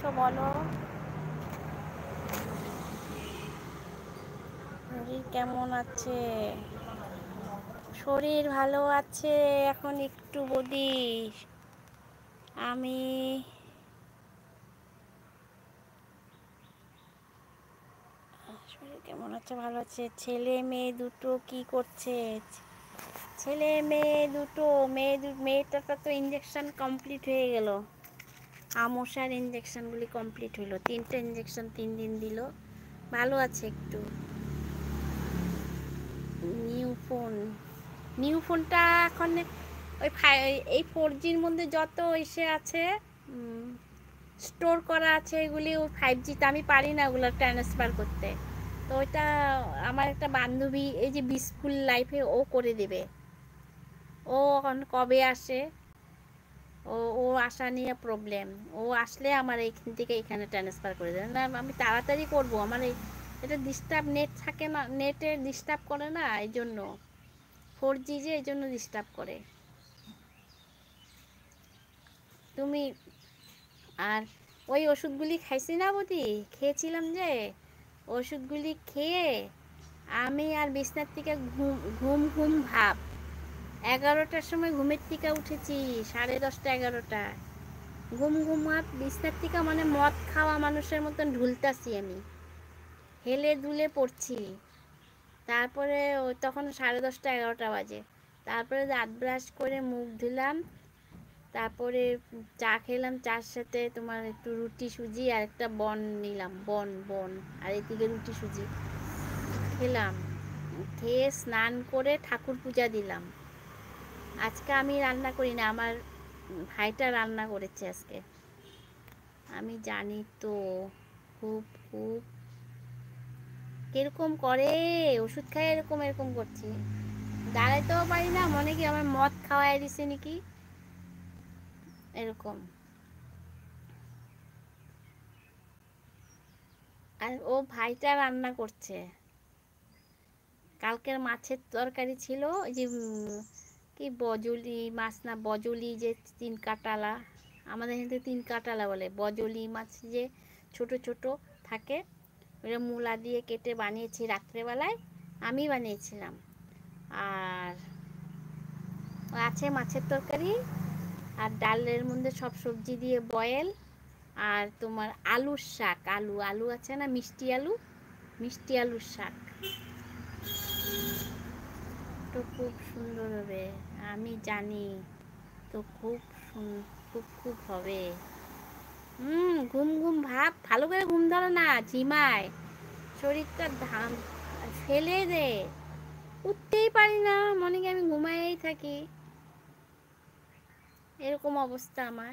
আছো বলো? শরীর কেমন আছে? শরীর ভালো আছে এখন একটু বদি। আমি শরীর কেমন আছে? ভালো আছে। ছেলে মেয়ে দুটো কি করছে? ছেলে মেয়ে দুটো, মেয়েটা তো ইঞ্জেকশন কমপ্লিট হয়ে গেল। আমশার ইঞ্জেকশনগুলি কমপ্লিট হলো, 3টে ইঞ্জেকশন 3 দিন দিল, ভালো আছে একটু। নিউ ফোনটা এখন ওই এই 4Gর মধ্যে যত এসে আছে স্টোর করা আছে এগুলি ওই 5Gতে আমি পারি না ওগুলো ট্রান্সফার করতে। তো ওইটা আমার একটা বান্ধবী এই যে বিসফুল লাইফে ও করে দেবে। ও এখন কবে আসে? ও আসা নিয়ে প্রবলেম। ও আসলে আমার এইখান থেকে এখানে ট্রান্সফার করে দেবে না, আমি তাড়াতাড়ি করবো। আমার এটা ডিস্টার্ব নেট থাকে না, নেটে ডিস্টার্ব করে না, এই জন্য 4G যে এই জন্য ডিস্টার্ব করে। তুমি আর ওই ওষুধগুলি খাইছি না বৌদি, খেয়েছিলাম যে ওষুধগুলি খেয়ে আমি আর বিছনার থেকে ঘুম ঘুম ভাব। 11টার সময় ঘুমের থেকে উঠেছি, 10:30 11টায় ঘুম ঘুম ভাব। বিছনার থেকে মানে মদ খাওয়া মানুষের মতন ঢুলতাছি আমি, হেলে দুলে পড়ছি। তারপরে ওই তখন 10:30 11টা বাজে। তারপরে দাঁত ব্রাশ করে মুখ ধুলাম, তারপরে চা খেলাম, চার সাথে তোমার একটু রুটি সুজি আর একটা বন নিলাম, বন আর এদিকে রুটি সুজি খেলাম। খেয়ে স্নান করে ঠাকুর পূজা দিলাম। আজকে আমি রান্না করি না, আমার ভাইটা রান্না করেছে আজকে। আমি জানি তো, খুব খুব কিরকম করে, ওষুধ খাই এরকম এরকম করছি, দাঁড়াইতেও পারি না, মনে কি আমার মদ খাওয়াই দিছে নাকি এরকম। আর ও ভাইটা রান্না করছে। কালকের মাছের তরকারি ছিল, ওই যে কি বজলি মাছ না, বজলি যে 3 কাটালা, আমাদের এখানে 3 কাটালা বলে, বজলি মাছ যে ছোট ছোট থাকে, ওটা মূলা দিয়ে কেটে বানিয়েছি রাত্রেবেলায়, আমি বানিয়েছিলাম। আর আছে মাছের তরকারি, আর ডালের মধ্যে সব সবজি দিয়ে বয়েল, আর তোমার আলুর শাক, আলু আলু আছে না, মিষ্টি আলু, মিষ্টি আলুর শাক, তো খুব সুন্দর হবে, আমি জানি তো, খুব খুব খুব হবে। ঘুম ঘুম ভাব, ভালো করে ঘুম ধরো না, ঝিমায় শরীরটা ফেলে দে, উঠতেই পারি না, মনে কি আমি ঘুমায়েই থাকি, এরকম অবস্থা আমার।